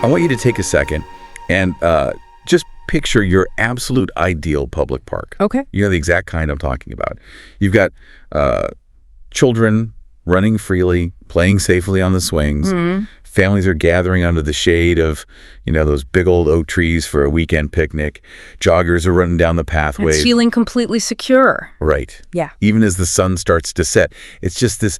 I want you to take a second and just picture your absolute ideal public park. Okay. You know the exact kind I'm talking about. You've got children running freely, playing safely on the swings. Mm-hmm. Families are gathering under the shade of, those big old oak trees for a weekend picnic. Joggers are running down the pathways. It's feeling completely secure. Right. Yeah. Even as the sun starts to set. It's just this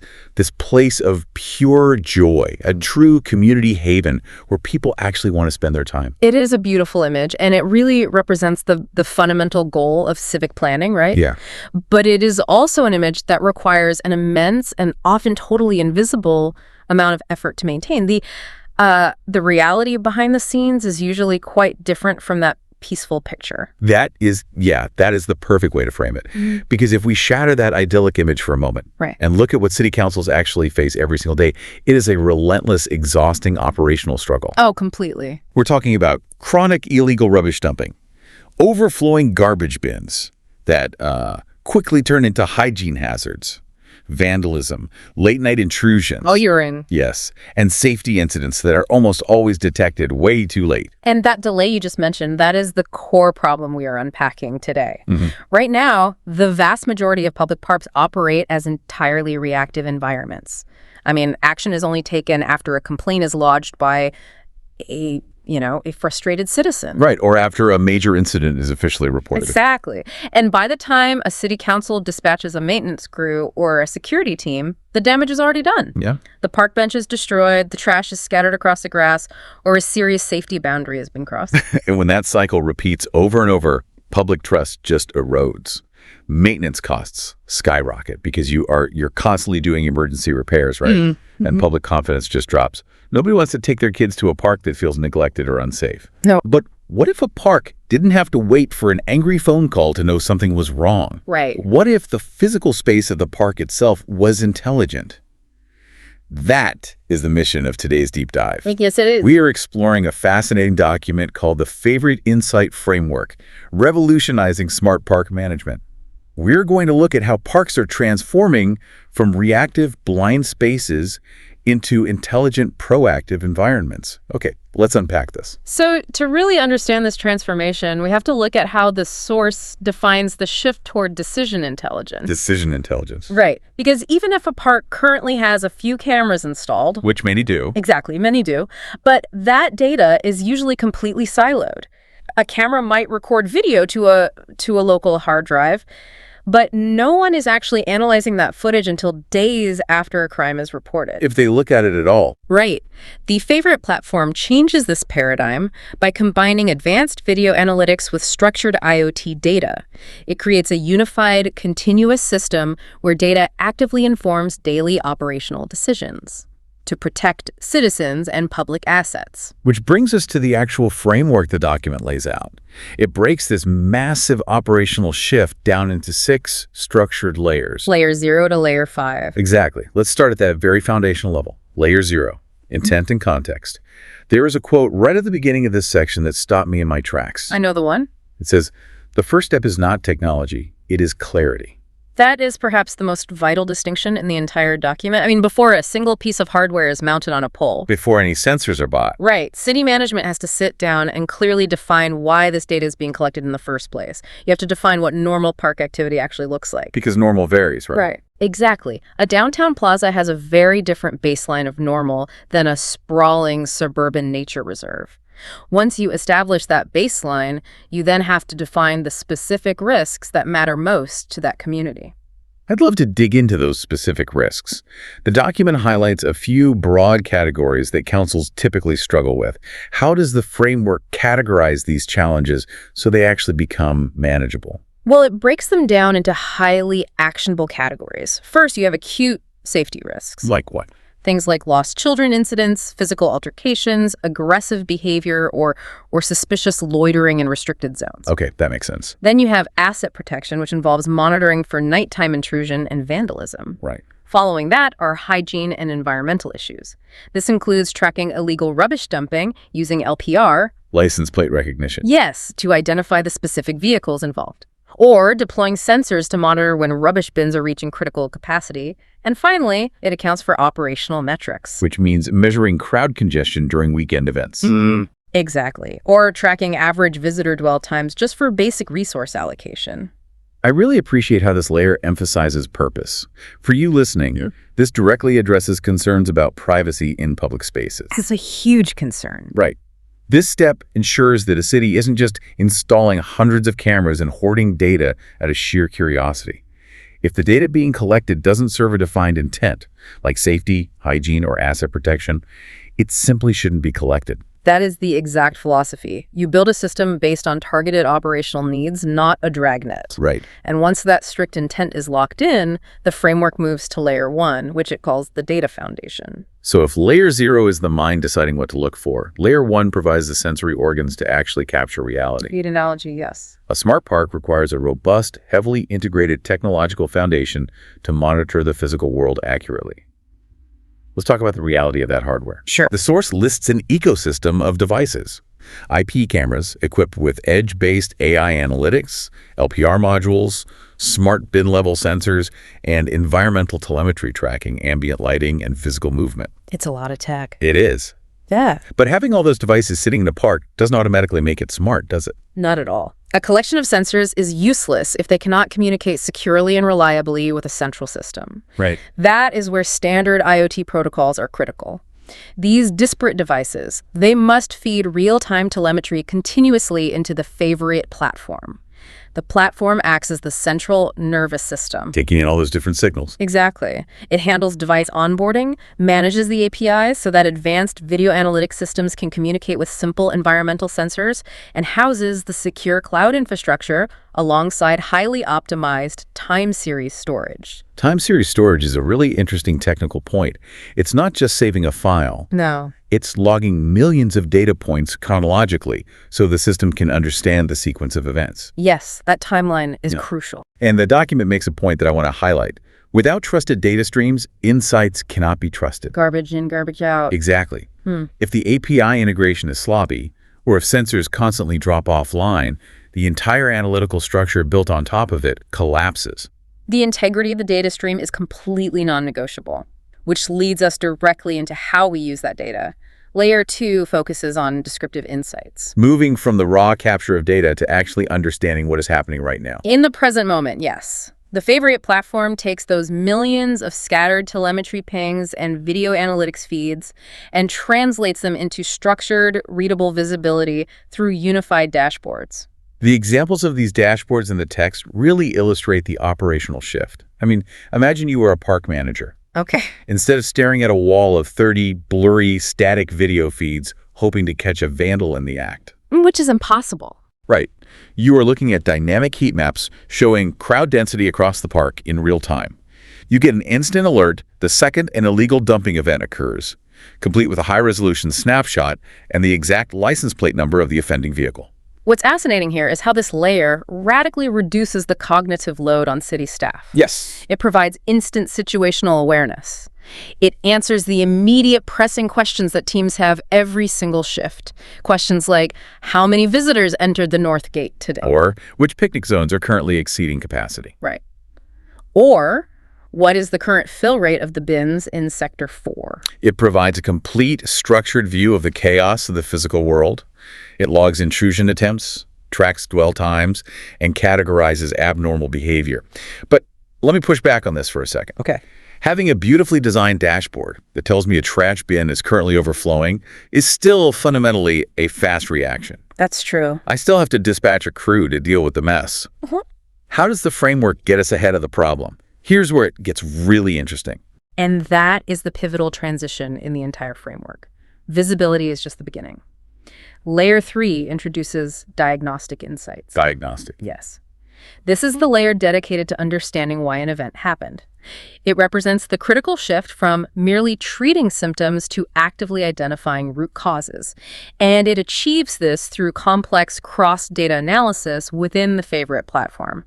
place of pure joy, a true community haven where people actually want to spend their time. It is a beautiful image, and it really represents the fundamental goal of civic planning, right? Yeah. But it is also an image that requires an immense and often totally invisible amount of effort to maintain. The reality behind the scenes is usually quite different from that peaceful picture. That is the perfect way to frame it. Mm-hmm. Because if we shatter that idyllic image for a moment and look at what city councils actually face every single day, it is a relentless, exhausting operational struggle. Oh, completely. We're talking about chronic illegal rubbish dumping, overflowing garbage bins that quickly turn into hygiene hazards, vandalism, late-night intrusions. Oh, urine. Yes, and safety incidents that are almost always detected way too late. And that delay you just mentioned, that is the core problem we are unpacking today. Mm-hmm. Right now, the vast majority of public parks operate as entirely reactive environments. I mean, action is only taken after a complaint is lodged by a frustrated citizen. Right, or after a major incident is officially reported. Exactly. And by the time a city council dispatches a maintenance crew or a security team, the damage is already done. Yeah. The park bench is destroyed, the trash is scattered across the grass, or a serious safety boundary has been crossed. And when that cycle repeats over and over, public trust just erodes. Maintenance costs skyrocket because you're constantly doing emergency repairs, right? Mm-hmm. And public confidence just drops. Nobody wants to take their kids to a park that feels neglected or unsafe. No. But what if a park didn't have to wait for an angry phone call to know something was wrong? Right. What if the physical space of the park itself was intelligent? That is the mission of today's deep dive. Yes, it is. We are exploring a fascinating document called the Favoriot Insight Framework, revolutionizing smart park management. We're going to look at how parks are transforming from reactive blind spaces into intelligent, proactive environments. Okay, let's unpack this. So to really understand this transformation, we have to look at how the source defines the shift toward decision intelligence. Decision intelligence. Right, because even if a park currently has a few cameras installed, which many do. Exactly, many do, but that data is usually completely siloed. A camera might record video to a local hard drive, but no one is actually analyzing that footage until days after a crime is reported. If they look at it at all. Right. The Favoriot platform changes this paradigm by combining advanced video analytics with structured IoT data. It creates a unified, continuous system where data actively informs daily operational decisions to protect citizens and public assets. Which brings us to the actual framework the document lays out. It breaks this massive operational shift down into 6 structured layers. Layer 0 to layer 5. Exactly. Let's start at that very foundational level. Layer 0, intent and context. There is a quote right at the beginning of this section that stopped me in my tracks. I know the one. It says, "The first step is not technology, it is clarity." That is perhaps the most vital distinction in the entire document. I mean, before a single piece of hardware is mounted on a pole. Before any sensors are bought. Right. City management has to sit down and clearly define why this data is being collected in the first place. You have to define what normal park activity actually looks like. Because normal varies, right? Right. Exactly. A downtown plaza has a very different baseline of normal than a sprawling suburban nature reserve. Once you establish that baseline, you then have to define the specific risks that matter most to that community. I'd love to dig into those specific risks. The document highlights a few broad categories that councils typically struggle with. How does the framework categorize these challenges so they actually become manageable? Well, it breaks them down into highly actionable categories. First, you have acute safety risks. Like what? Things like lost children incidents, physical altercations, aggressive behavior, or suspicious loitering in restricted zones. Okay, that makes sense. Then you have asset protection, which involves monitoring for nighttime intrusion and vandalism. Right. Following that are hygiene and environmental issues. This includes tracking illegal rubbish dumping using LPR. License plate recognition. Yes, to identify the specific vehicles involved. or deploying sensors to monitor when rubbish bins are reaching critical capacity. And finally, it accounts for operational metrics. Which means measuring crowd congestion during weekend events. Exactly. Or tracking average visitor dwell times just for basic resource allocation. I really appreciate how this layer emphasizes purpose. For you listening, this directly addresses concerns about privacy in public spaces. It's a huge concern. Right. This step ensures that a city isn't just installing hundreds of cameras and hoarding data out of sheer curiosity. If the data being collected doesn't serve a defined intent, like safety, hygiene, or asset protection, it simply shouldn't be collected. That is the exact philosophy. You build a system based on targeted operational needs, not a dragnet. Right. And once that strict intent is locked in, the framework moves to layer 1, which it calls the data foundation. So if layer 0 is the mind deciding what to look for, layer 1 provides the sensory organs to actually capture reality. Good analogy, yes. A smart park requires a robust, heavily integrated technological foundation to monitor the physical world accurately. Let's talk about the reality of that hardware. Sure. The source lists an ecosystem of devices. IP cameras equipped with edge-based AI analytics, LPR modules, smart bin-level sensors, and environmental telemetry tracking ambient lighting and physical movement. It's a lot of tech. It is. Yeah. But having all those devices sitting in a park doesn't automatically make it smart, does it? Not at all. A collection of sensors is useless if they cannot communicate securely and reliably with a central system. Right. That is where standard IoT protocols are critical. These disparate devices, they must feed real-time telemetry continuously into the Favoriot platform. The platform acts as the central nervous system. Taking in all those different signals. Exactly. It handles device onboarding, manages the APIs so that advanced video analytics systems can communicate with simple environmental sensors, and houses the secure cloud infrastructure alongside highly optimized time series storage. Time series storage is a really interesting technical point. It's not just saving a file. No. It's logging millions of data points chronologically so the system can understand the sequence of events. Yes, that timeline is crucial. And the document makes a point that I want to highlight. Without trusted data streams, insights cannot be trusted. Garbage in, garbage out. Exactly. If the API integration is sloppy, or if sensors constantly drop offline, the entire analytical structure built on top of it collapses. The integrity of the data stream is completely non-negotiable, which leads us directly into how we use that data. Layer 2 focuses on descriptive insights. Moving from the raw capture of data to actually understanding what is happening right now. In the present moment, yes. The Favoriot platform takes those millions of scattered telemetry pings and video analytics feeds and translates them into structured, readable visibility through unified dashboards. The examples of these dashboards in the text really illustrate the operational shift. I mean, imagine you were a park manager. Okay. Instead of staring at a wall of 30 blurry, static video feeds, hoping to catch a vandal in the act. Which is impossible. Right. You are looking at dynamic heat maps showing crowd density across the park in real time. You get an instant alert the second an illegal dumping event occurs, complete with a high-resolution snapshot and the exact license plate number of the offending vehicle. What's fascinating here is how this layer radically reduces the cognitive load on city staff. Yes. It provides instant situational awareness. It answers the immediate pressing questions that teams have every single shift. Questions like, how many visitors entered the North Gate today? Or, which picnic zones are currently exceeding capacity? Right. Or, what is the current fill rate of the bins in Sector 4? It provides a complete, structured view of the chaos of the physical world. It logs intrusion attempts, tracks dwell times, and categorizes abnormal behavior. But let me push back on this for a second. Okay. Having a beautifully designed dashboard that tells me a trash bin is currently overflowing is still fundamentally a fast reaction. That's true. I still have to dispatch a crew to deal with the mess. How does the framework get us ahead of the problem? Here's where it gets really interesting. And that is the pivotal transition in the entire framework. Visibility is just the beginning. Layer 3 introduces diagnostic insights. Diagnostic. Yes. This is the layer dedicated to understanding why an event happened. It represents the critical shift from merely treating symptoms to actively identifying root causes. And it achieves this through complex cross-data analysis within the Favoriot platform.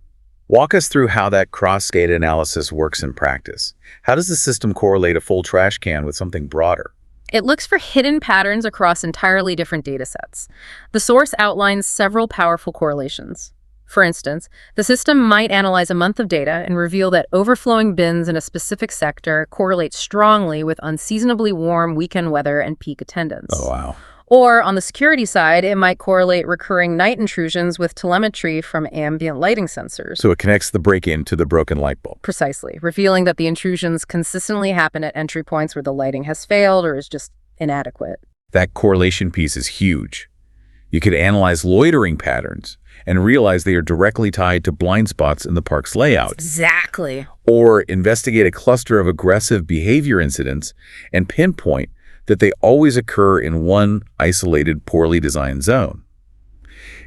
Walk us through how that cross-data analysis works in practice. How does the system correlate a full trash can with something broader? It looks for hidden patterns across entirely different data sets. The source outlines several powerful correlations. For instance, the system might analyze a month of data and reveal that overflowing bins in a specific sector correlate strongly with unseasonably warm weekend weather and peak attendance. Oh, wow. Or on the security side, it might correlate recurring night intrusions with telemetry from ambient lighting sensors. So it connects the break-in to the broken light bulb. Precisely, revealing that the intrusions consistently happen at entry points where the lighting has failed or is just inadequate. That correlation piece is huge. You could analyze loitering patterns and realize they are directly tied to blind spots in the park's layout. Exactly. Or investigate a cluster of aggressive behavior incidents and pinpoint that they always occur in one isolated, poorly designed zone.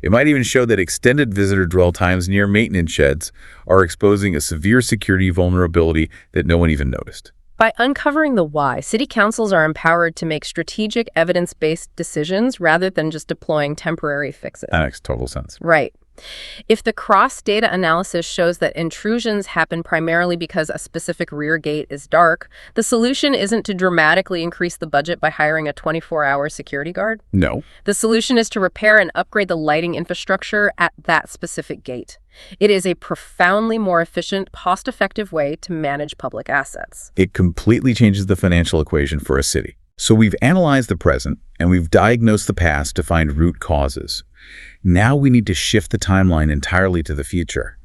It might even show that extended visitor dwell times near maintenance sheds are exposing a severe security vulnerability that no one even noticed. By uncovering the why, city councils are empowered to make strategic, evidence-based decisions rather than just deploying temporary fixes. That makes total sense. Right. If the cross-data analysis shows that intrusions happen primarily because a specific rear gate is dark, the solution isn't to dramatically increase the budget by hiring a 24-hour security guard. No. The solution is to repair and upgrade the lighting infrastructure at that specific gate. It is a profoundly more efficient, cost-effective way to manage public assets. It completely changes the financial equation for a city. So we've analyzed the present and we've diagnosed the past to find root causes. Now we need to shift the timeline entirely to the future.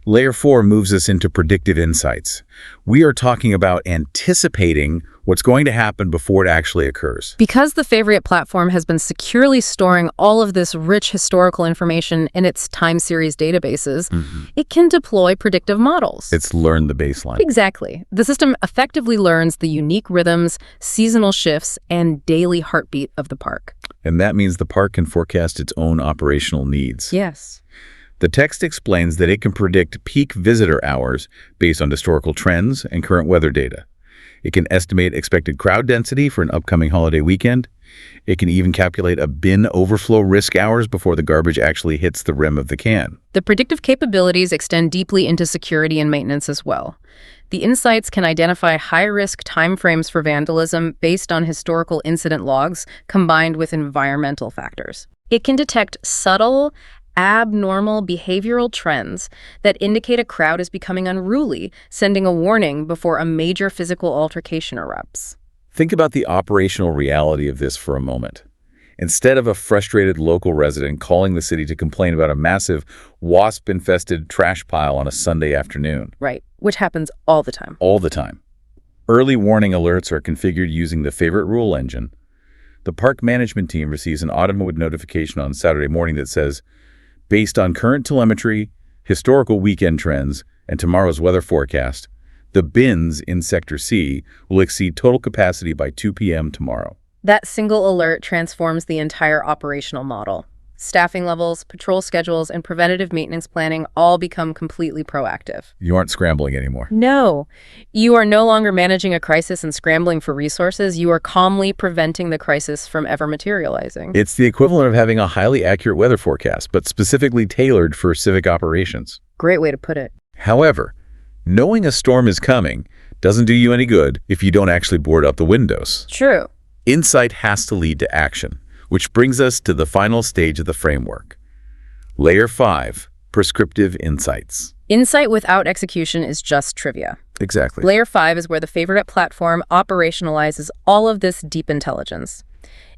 Layer 4 moves us into predictive insights. We are talking about anticipating what's going to happen before it actually occurs. Because the Favoriot platform has been securely storing all of this rich historical information in its time series databases, it can deploy predictive models. It's learned the baseline. Exactly. The system effectively learns the unique rhythms, seasonal shifts, and daily heartbeat of the park. And that means the park can forecast its own operational needs. Yes. The text explains that it can predict peak visitor hours based on historical trends and current weather data. It can estimate expected crowd density for an upcoming holiday weekend. It can even calculate a bin overflow risk hours before the garbage actually hits the rim of the can. The predictive capabilities extend deeply into security and maintenance as well. The insights can identify high-risk timeframes for vandalism based on historical incident logs combined with environmental factors. It can detect subtle, abnormal behavioral trends that indicate a crowd is becoming unruly, sending a warning before a major physical altercation erupts. Think about the operational reality of this for a moment. Instead of a frustrated local resident calling the city to complain about a massive wasp-infested trash pile on a Sunday afternoon. Right, which happens all the time. All the time. Early warning alerts are configured using the Favorite rule engine. The park management team receives an automated notification on Saturday morning that says, based on current telemetry, historical weekend trends, and tomorrow's weather forecast, the bins in Sector C will exceed total capacity by 2 p.m. tomorrow. That single alert transforms the entire operational model. Staffing levels, patrol schedules, and preventative maintenance planning all become completely proactive. You aren't scrambling anymore. No. You are no longer managing a crisis and scrambling for resources. You are calmly preventing the crisis from ever materializing. It's the equivalent of having a highly accurate weather forecast, but specifically tailored for civic operations. Great way to put it. However, knowing a storm is coming doesn't do you any good if you don't actually board up the windows. True. Insight has to lead to action, which brings us to the final stage of the framework. Layer 5, prescriptive insights. Insight without execution is just trivia. Exactly. Layer 5 is where the Favoriot platform operationalizes all of this deep intelligence.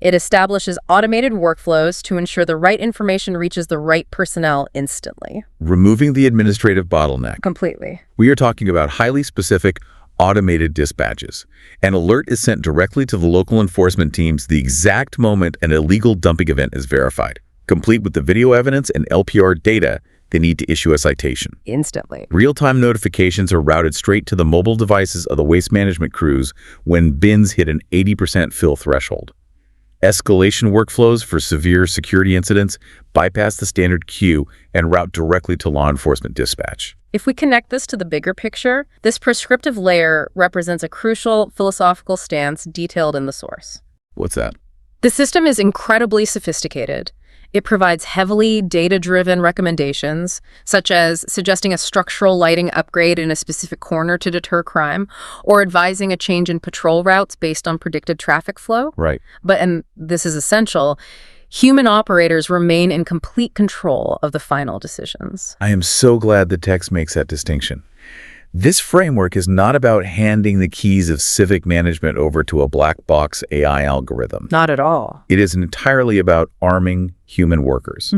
It establishes automated workflows to ensure the right information reaches the right personnel instantly. Removing the administrative bottleneck. Completely. We are talking about highly specific, automated dispatches. An alert is sent directly to the local enforcement teams the exact moment an illegal dumping event is verified, complete with the video evidence and LPR data they need to issue a citation. Instantly. Real-time notifications are routed straight to the mobile devices of the waste management crews when bins hit an 80% fill threshold. Escalation workflows for severe security incidents bypass the standard queue and route directly to law enforcement dispatch. If we connect this to the bigger picture, this prescriptive layer represents a crucial philosophical stance detailed in the source. What's that? The system is incredibly sophisticated. It provides heavily data-driven recommendations, such as suggesting a structural lighting upgrade in a specific corner to deter crime, or advising a change in patrol routes based on predicted traffic flow. Right. But, and this is essential, Human operators remain in complete control of the final decisions. I am so glad the text makes that distinction. This framework is not about handing the keys of civic management over to a black box AI algorithm. Not at all. It is entirely about arming human workers,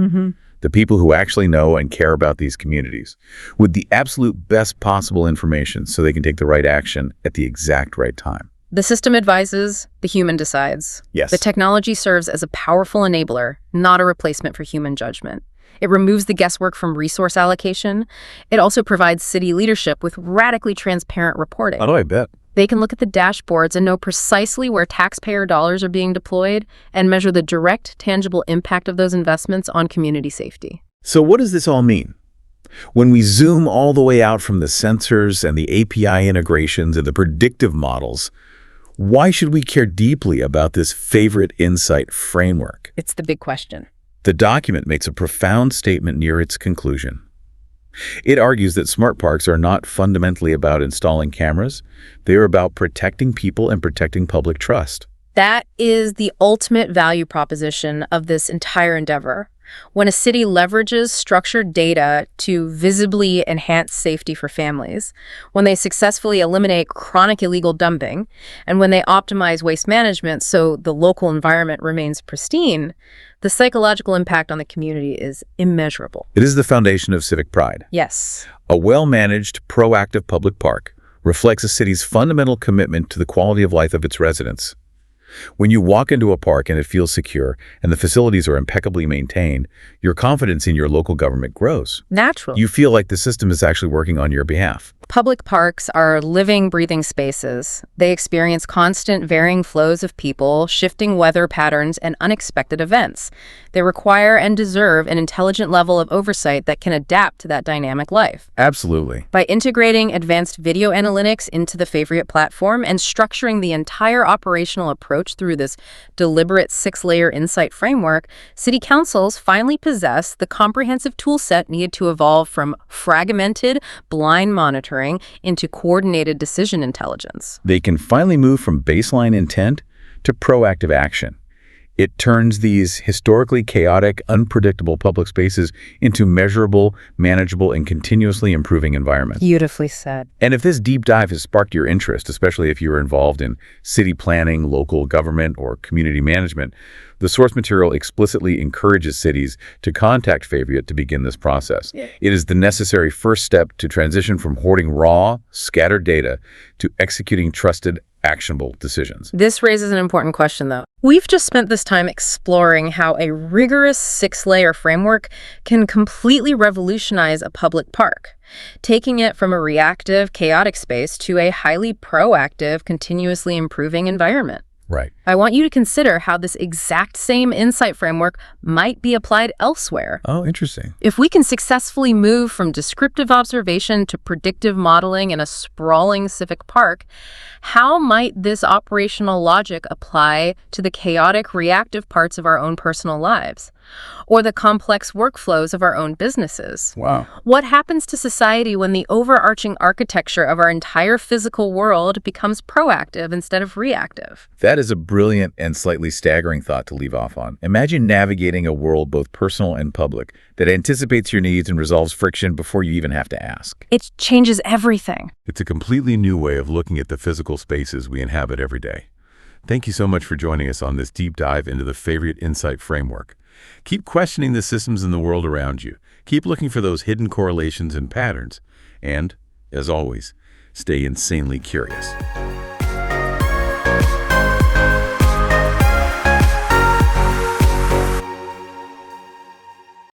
the people who actually know and care about these communities, with the absolute best possible information so they can take the right action at the exact right time. The system advises, the human decides. Yes. The technology serves as a powerful enabler, not a replacement for human judgment. It removes the guesswork from resource allocation. It also provides city leadership with radically transparent reporting. I bet. They can look at the dashboards and know precisely where taxpayer dollars are being deployed and measure the direct, tangible impact of those investments on community safety. So what does this all mean? When we zoom all the way out from the sensors and the API integrations and the predictive models, why should we care deeply about this Favoriot insight framework? It's the big question. The document makes a profound statement near its conclusion. It argues that smart parks are not fundamentally about installing cameras. They are about protecting people and protecting public trust. That is the ultimate value proposition of this entire endeavor. When a city leverages structured data to visibly enhance safety for families, when they successfully eliminate chronic illegal dumping, and when they optimize waste management so the local environment remains pristine, the psychological impact on the community is immeasurable. It is the foundation of civic pride. Yes. A well-managed, proactive public park reflects a city's fundamental commitment to the quality of life of its residents. When you walk into a park and it feels secure and the facilities are impeccably maintained, your confidence in your local government grows. Natural. You feel like the system is actually working on your behalf. Public parks are living, breathing spaces. They experience constant varying flows of people, shifting weather patterns, and unexpected events. They require and deserve an intelligent level of oversight that can adapt to that dynamic life. Absolutely. By integrating advanced video analytics into the Favoriot platform and structuring the entire operational approach through this deliberate 6-layer insight framework, city councils finally possess the comprehensive toolset needed to evolve from fragmented, blind monitoring into coordinated decision intelligence. They can finally move from baseline intent to proactive action. It turns these historically chaotic, unpredictable public spaces into measurable, manageable, and continuously improving environments. Beautifully said. And if this deep dive has sparked your interest, especially if you are involved in city planning, local government, or community management, the source material explicitly encourages cities to contact Favoriot to begin this process. It is the necessary first step to transition from hoarding raw, scattered data to executing trusted, actionable decisions. This raises an important question, though. We've just spent this time exploring how a rigorous 6-layer framework can completely revolutionize a public park, taking it from a reactive, chaotic space to a highly proactive, continuously improving environment. Right. I want you to consider how this exact same insight framework might be applied elsewhere. Oh, interesting. If we can successfully move from descriptive observation to predictive modeling in a sprawling civic park, how might this operational logic apply to the chaotic, reactive parts of our own personal lives? Or the complex workflows of our own businesses? Wow. What happens to society when the overarching architecture of our entire physical world becomes proactive instead of reactive? That is a brilliant and slightly staggering thought to leave off on. Imagine navigating a world both personal and public that anticipates your needs and resolves friction before you even have to ask. It changes everything. It's a completely new way of looking at the physical spaces we inhabit every day. Thank you so much for joining us on this deep dive into the Favoriot Insight Framework. Keep questioning the systems in the world around you. Keep looking for those hidden correlations and patterns. And, as always, stay insanely curious.